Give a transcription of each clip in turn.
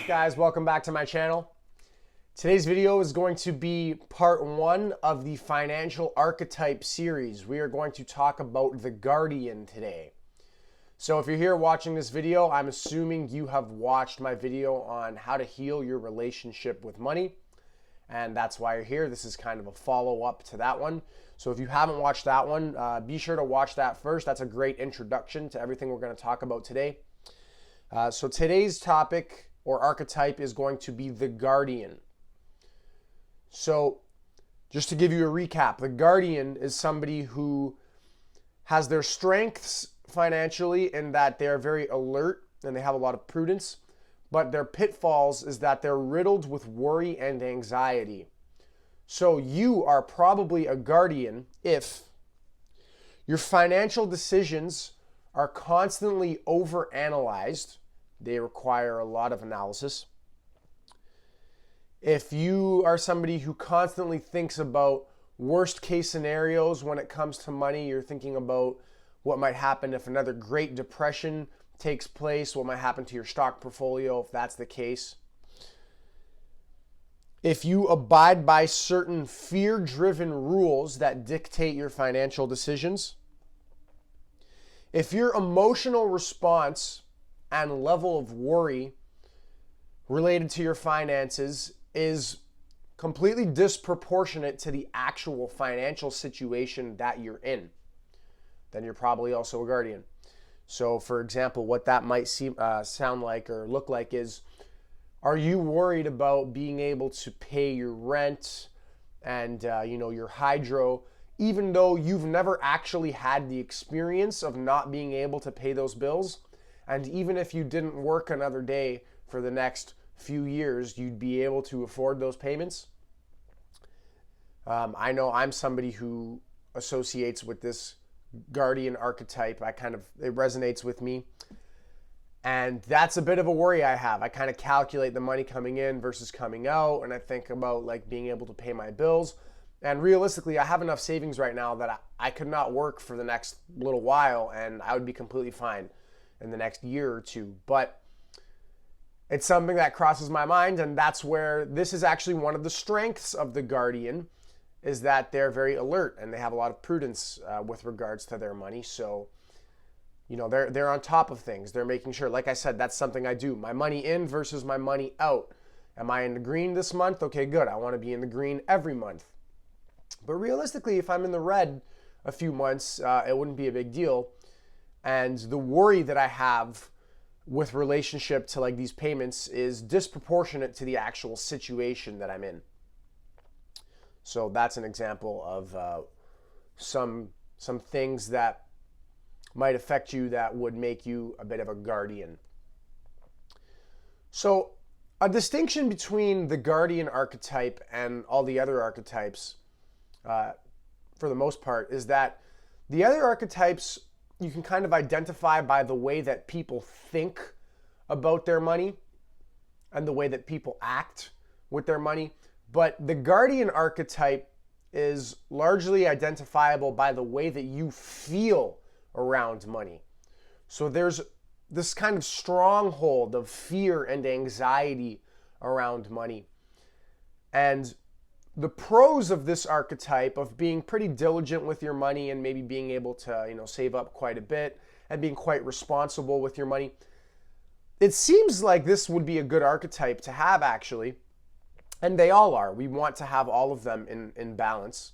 up, guys? Welcome back to my channel. Today's video is going to be part one of the Financial Archetype series. We are going to talk about the Guardian today. So if you're here watching this video, I'm assuming you have watched my video on how to heal your relationship with money. And that's why you're here. This is kind of a follow-up to that one. So if you haven't watched that one, be sure to watch that first. That's a great introduction to everything we're going to talk about today. So today's topic or archetype is going to be the Guardian. So just to give you a recap, the Guardian is somebody who has their strengths financially in that they're very alert and they have a lot of prudence, but their pitfalls is that they're riddled with worry and anxiety. So you are probably a Guardian if your financial decisions are constantly overanalyzed. They require a lot of analysis. If you are somebody who constantly thinks about worst case scenarios when it comes to money, you're thinking about what might happen if another Great Depression takes place, what might happen to your stock portfolio if that's the case. If you abide by certain fear-driven rules that dictate your financial decisions. If your emotional response and level of worry related to your finances is completely disproportionate to the actual financial situation that you're in, then you're probably also a Guardian. So for example, what that might sound like or look like is, are you worried about being able to pay your rent and your hydro, even though you've never actually had the experience of not being able to pay those bills? And even if you didn't work another day for the next few years, you'd be able to afford those payments? I know I'm somebody who associates with this Guardian archetype. It resonates with me. And that's a bit of a worry I have. I kind of calculate the money coming in versus coming out, and I think about like being able to pay my bills. And realistically, I have enough savings right now that I could not work for the next little while and I would be completely fine in the next year or two. But it's something that crosses my mind, and that's where this is actually one of the strengths of the Guardian, is that they're very alert and they have a lot of prudence with regards to their money. So they're on top of things. They're making sure, like I said, that's something I do. My money in versus my money out. Am I in the green this month? Okay, good. I want to be in the green every month. But realistically, if I'm in the red a few months, it wouldn't be a big deal. And the worry that I have with relationship to like these payments is disproportionate to the actual situation that I'm in. So that's an example of some things that might affect you that would make you a bit of a Guardian. So a distinction between the Guardian archetype and all the other archetypes, for the most part, is that the other archetypes you can kind of identify by the way that people think about their money and the way that people act with their money. But the Guardian archetype is largely identifiable by the way that you feel around money. So there's this kind of stronghold of fear and anxiety around money. And the pros of this archetype of being pretty diligent with your money and maybe being able to, save up quite a bit and being quite responsible with your money, it seems like this would be a good archetype to have, actually. And they all are. We want to have all of them in balance.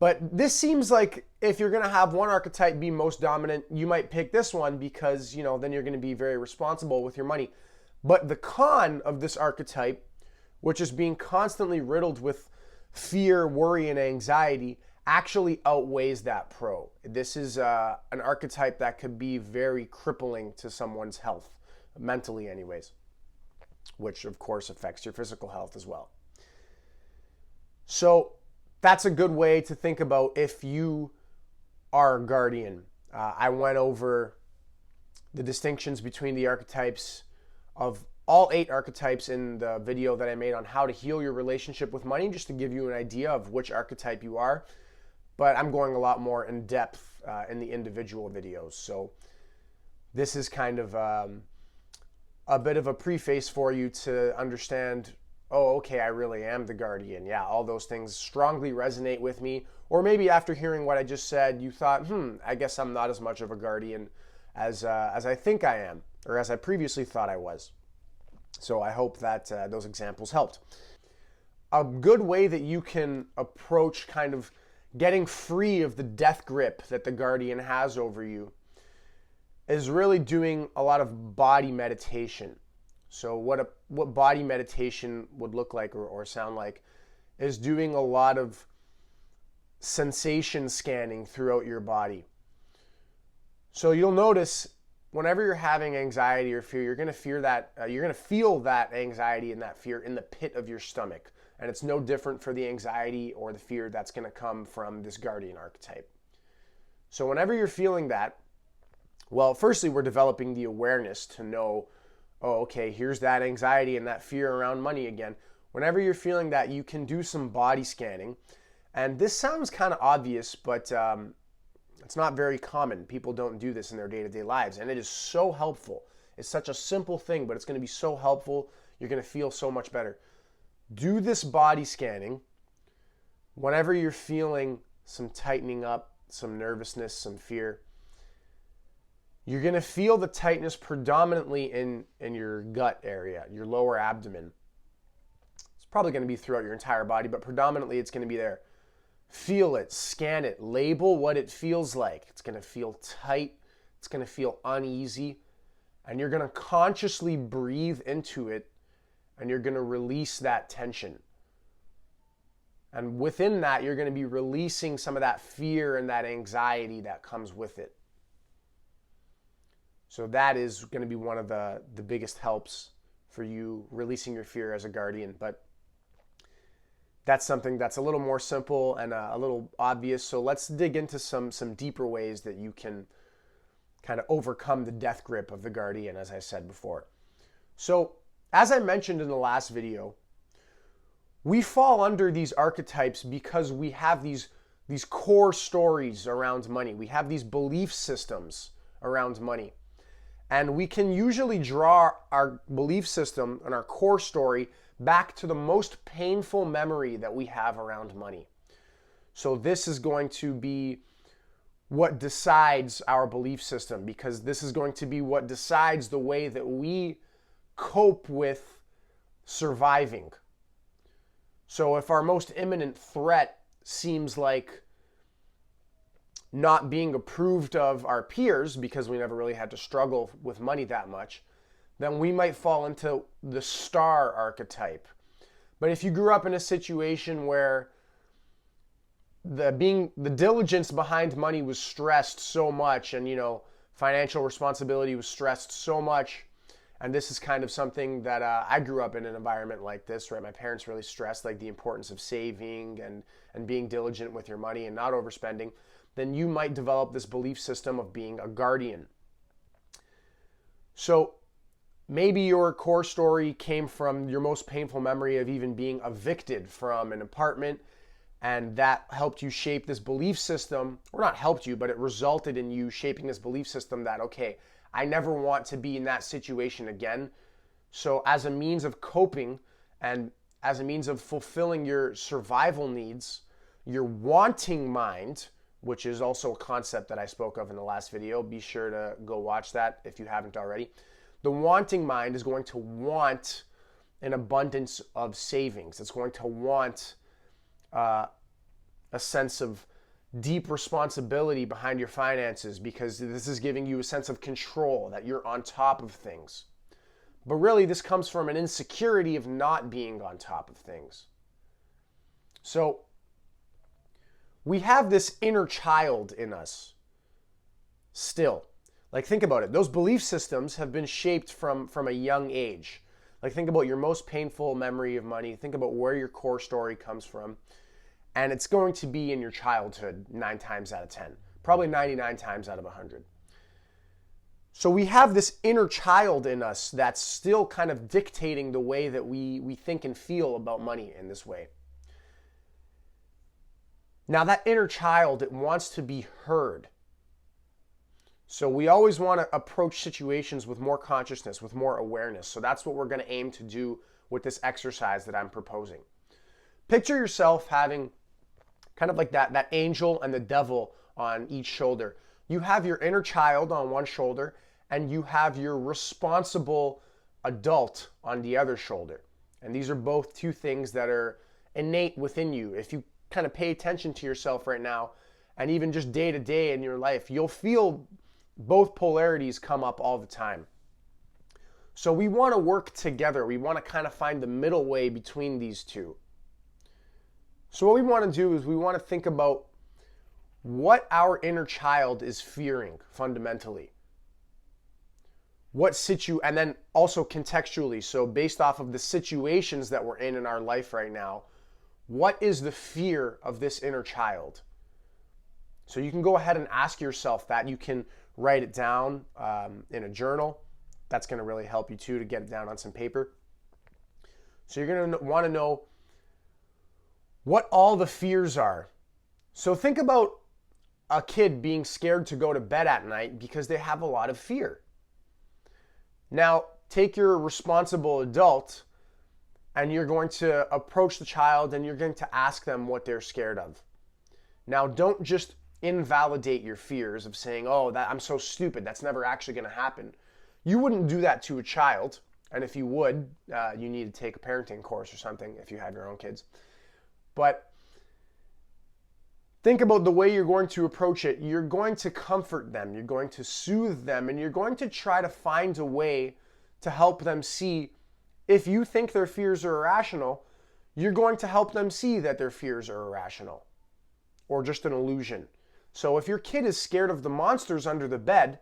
But this seems like if you're going to have one archetype be most dominant, you might pick this one because, then you're going to be very responsible with your money. But the con of this archetype, which is being constantly riddled with fear, worry, and anxiety, actually outweighs that pro. This is an archetype that could be very crippling to someone's health, mentally anyways, which of course affects your physical health as well. So that's a good way to think about if you are a Guardian. I went over the distinctions between the archetypes of all 8 archetypes in the video that I made on how to heal your relationship with money, just to give you an idea of which archetype you are. But I'm going a lot more in depth in the individual videos. So this is kind of a bit of a preface for you to understand, oh, okay, I really am the guardian. Yeah, all those things strongly resonate with me. Or maybe after hearing what I just said, you thought, I guess I'm not as much of a guardian as I think I am, or as I previously thought I was. So I hope that those examples helped. A good way that you can approach kind of getting free of the death grip that the guardian has over you is really doing a lot of body meditation. So what body meditation would look like or sound like is doing a lot of sensation scanning throughout your body. So you'll notice whenever you're having anxiety or fear, you're going to feel that anxiety and that fear in the pit of your stomach. And it's no different for the anxiety or the fear that's going to come from this guardian archetype. So whenever you're feeling that, well, firstly, we're developing the awareness to know, oh, okay, here's that anxiety and that fear around money again. Whenever you're feeling that, you can do some body scanning. And this sounds kind of obvious, but it's not very common. People don't do this in their day-to-day lives, and it is so helpful. It's such a simple thing, but it's going to be so helpful. You're going to feel so much better. Do this body scanning whenever you're feeling some tightening up, some nervousness, some fear. You're going to feel the tightness predominantly in your gut area, your lower abdomen. It's probably going to be throughout your entire body, but predominantly it's going to be there. Feel it, scan it, label what it feels like. It's going to feel tight, it's going to feel uneasy, and you're going to consciously breathe into it, and you're going to release that tension. And within that, you're going to be releasing some of that fear and that anxiety that comes with it. So that is going to be one of the biggest helps for you releasing your fear as a guardian. But that's something that's a little more simple and a little obvious. So let's dig into some deeper ways that you can kind of overcome the death grip of the guardian, as I said before. So as I mentioned in the last video, we fall under these archetypes because we have these core stories around money. We have these belief systems around money. And we can usually draw our belief system and our core story back to the most painful memory that we have around money. So this is going to be what decides our belief system, because this is going to be what decides the way that we cope with surviving. So if our most imminent threat seems like not being approved of our peers because we never really had to struggle with money that much, then we might fall into the star archetype. But if you grew up in a situation where the diligence behind money was stressed so much, and financial responsibility was stressed so much, and this is kind of something that I grew up in an environment like this, right? My parents really stressed like the importance of saving and being diligent with your money and not overspending. Then you might develop this belief system of being a guardian. So maybe your core story came from your most painful memory of even being evicted from an apartment, and that helped you shape this belief system, or not helped you, but it resulted in you shaping this belief system that, okay, I never want to be in that situation again. So as a means of coping and as a means of fulfilling your survival needs, your wanting mind, which is also a concept that I spoke of in the last video. Be sure to go watch that if you haven't already. The wanting mind is going to want an abundance of savings. It's going to want a sense of deep responsibility behind your finances, because this is giving you a sense of control, that you're on top of things. But really, this comes from an insecurity of not being on top of things. So we have this inner child in us still. Like, think about it. Those belief systems have been shaped from a young age. Like, think about your most painful memory of money. Think about where your core story comes from. And it's going to be in your childhood 9 times out of 10. Probably 99 times out of 100. So we have this inner child in us that's still kind of dictating the way that we think and feel about money in this way. Now that inner child, it wants to be heard. So we always want to approach situations with more consciousness, with more awareness. So that's what we're going to aim to do with this exercise that I'm proposing. Picture yourself having kind of like that angel and the devil on each shoulder. You have your inner child on one shoulder and you have your responsible adult on the other shoulder. And these are both two things that are innate within you. If you kind of pay attention to yourself right now, and even just day to day in your life, you'll feel both polarities come up all the time. So we want to work together. We want to kind of find the middle way between these two. So what we want to do is we want to think about what our inner child is fearing fundamentally. And then also contextually, so based off of the situations that we're in our life right now, what is the fear of this inner child? So you can go ahead and ask yourself that. You can write it down in a journal. That's going to really help you too, to get it down on some paper. So you're going to want to know what all the fears are. So think about a kid being scared to go to bed at night because they have a lot of fear. Now, take your responsible adult and you're going to approach the child and you're going to ask them what they're scared of. Now, don't just invalidate your fears of saying, oh, I'm so stupid, that's never actually going to happen. You wouldn't do that to a child. And if you would, you need to take a parenting course or something if you have your own kids. But think about the way you're going to approach it. You're going to comfort them, you're going to soothe them, and you're going to try to find a way to help them see, if you think their fears are irrational, you're going to help them see that their fears are irrational or just an illusion. So if your kid is scared of the monsters under the bed,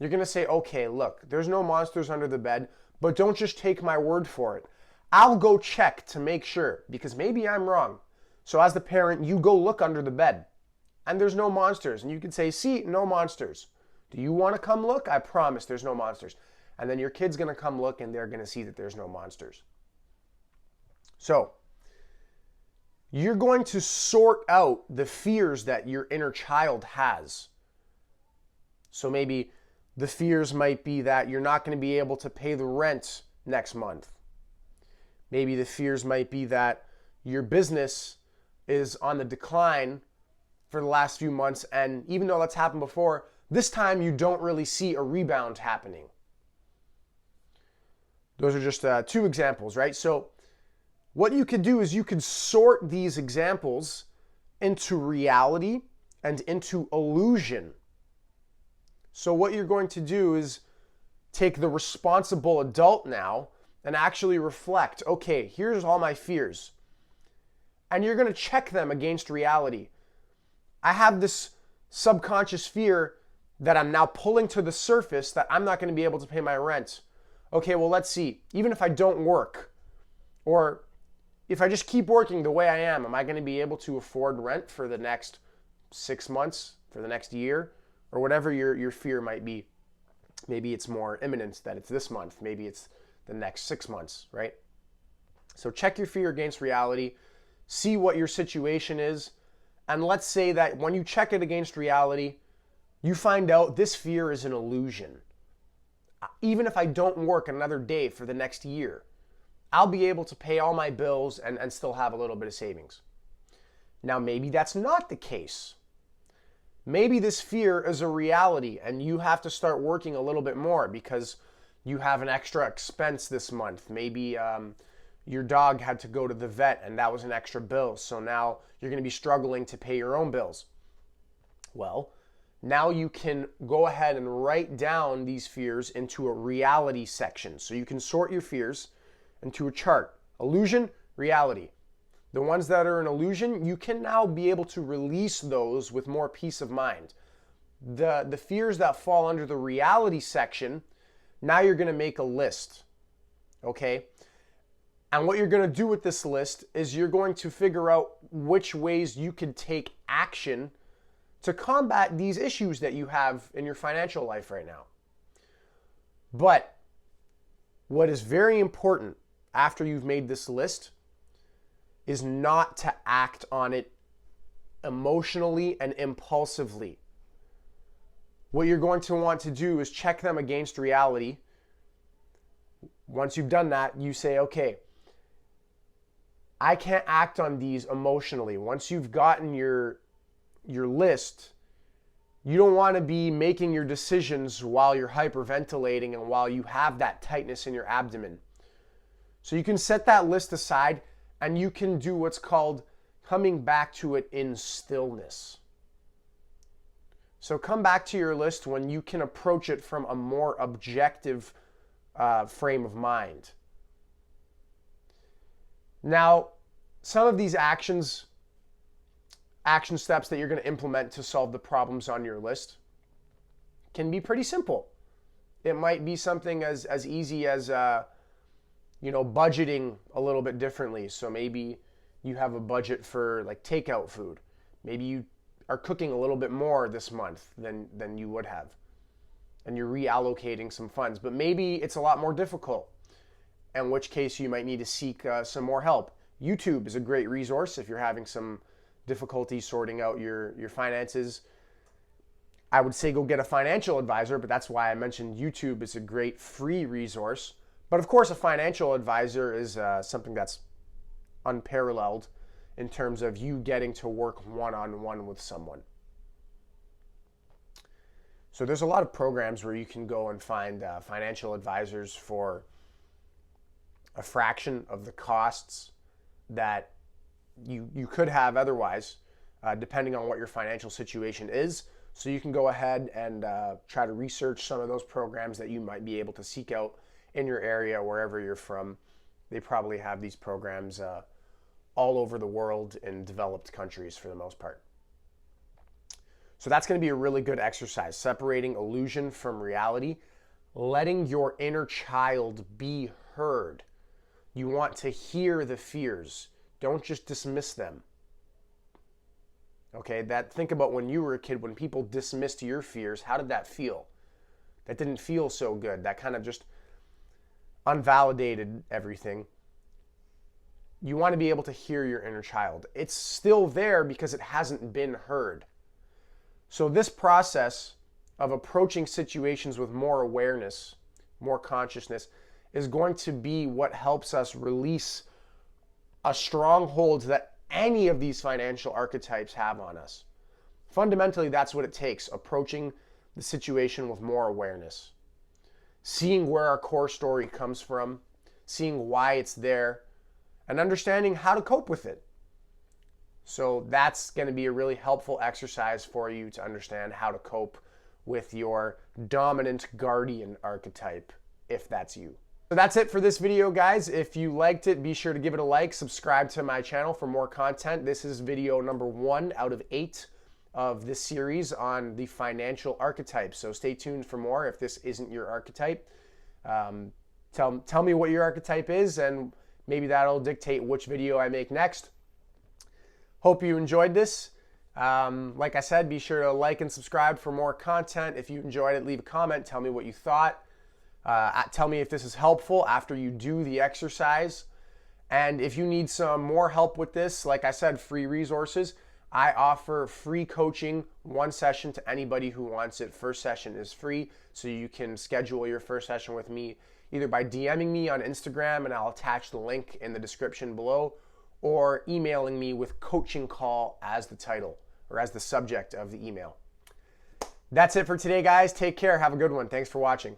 you're going to say, okay, look, there's no monsters under the bed, but don't just take my word for it. I'll go check to make sure, because maybe I'm wrong. So as the parent, you go look under the bed and there's no monsters. And you can say, see, no monsters. Do you want to come look? I promise there's no monsters. And then your kid's going to come look and they're going to see that there's no monsters. So you're going to sort out the fears that your inner child has. So maybe the fears might be that you're not going to be able to pay the rent next month. Maybe the fears might be that your business is on the decline for the last few months, and even though that's happened before, this time you don't really see a rebound happening. Those are just two examples, right? So what you could do is you could sort these examples into reality and into illusion. So what you're going to do is take the responsible adult now and actually reflect, okay, here's all my fears. And you're going to check them against reality. I have this subconscious fear that I'm now pulling to the surface that I'm not going to be able to pay my rent. Okay, well, let's see. Even if I don't work, or if I just keep working the way I am I going to be able to afford rent for the next 6 months, for the next year, or whatever your fear might be? Maybe it's more imminent that it's this month. Maybe it's the next 6 months, right? So check your fear against reality. See what your situation is. And let's say that when you check it against reality, you find out this fear is an illusion. Even if I don't work another day for the next year, I'll be able to pay all my bills and still have a little bit of savings. Now, maybe that's not the case. Maybe this fear is a reality and you have to start working a little bit more because you have an extra expense this month. Maybe your dog had to go to the vet and that was an extra bill. So now you're going to be struggling to pay your own bills. Well, now you can go ahead and write down these fears into a reality section. So you can sort your fears into a chart. Illusion, reality. The ones that are an illusion, you can now be able to release those with more peace of mind. The fears that fall under the reality section, now you're going to make a list. Okay? And what you're going to do with this list is you're going to figure out which ways you could take action to combat these issues that you have in your financial life right now. But what is very important after you've made this list is not to act on it emotionally and impulsively. what you're going to want to do is check them against reality. Once you've done that, you say, okay, I can't act on these emotionally. Once you've gotten your list, you don't want to be making your decisions while you're hyperventilating and while you have that tightness in your abdomen. So you can set that list aside and you can do what's called coming back to it in stillness. So come back to your list when you can approach it from a more objective frame of mind. Now, some of these action steps that you're going to implement to solve the problems on your list can be pretty simple. It might be something as easy as budgeting a little bit differently. So maybe you have a budget for like takeout food. Maybe you are cooking a little bit more this month than you would have, and you're reallocating some funds. But maybe it's a lot more difficult, in which case you might need to seek some more help. YouTube is a great resource if you're having some difficulty sorting out your finances. I would say go get a financial advisor, but that's why I mentioned YouTube is a great free resource. But of course, a financial advisor is something that's unparalleled in terms of you getting to work one-on-one with someone. So there's a lot of programs where you can go and find financial advisors for a fraction of the costs that you could have otherwise, depending on what your financial situation is. So you can go ahead and try to research some of those programs that you might be able to seek out in your area, wherever you're from. They probably have these programs all over the world in developed countries for the most part. So that's going to be a really good exercise, separating illusion from reality, letting your inner child be heard. You want to hear the fears. Don't just dismiss them. Okay, think about when you were a kid, when people dismissed your fears, how did that feel? That didn't feel so good. That kind of just unvalidated everything. You want to be able to hear your inner child. It's still there because it hasn't been heard. So this process of approaching situations with more awareness, more consciousness, is going to be what helps us release a stronghold that any of these financial archetypes have on us. Fundamentally, that's what it takes, approaching the situation with more awareness. Seeing where our core story comes from, seeing why it's there, and understanding how to cope with it. So that's going to be a really helpful exercise for you to understand how to cope with your dominant guardian archetype, if that's you. So that's it for this video, guys. If you liked it, be sure to give it a like, subscribe to my channel for more content. This is video number 1 out of 8 of this series on the financial archetypes. So stay tuned for more if this isn't your archetype. Tell me what your archetype is, and maybe that'll dictate which video I make next. Hope you enjoyed this. Like I said, be sure to like and subscribe for more content. If you enjoyed it, leave a comment. Tell me what you thought. Tell me if this is helpful after you do the exercise. And if you need some more help with this, like I said, free resources. I offer free coaching, 1 session to anybody who wants it. First session is free, so you can schedule your first session with me either by DMing me on Instagram, and I'll attach the link in the description below, or emailing me with coaching call as the title or as the subject of the email. That's it for today, guys. Take care. Have a good one. Thanks for watching.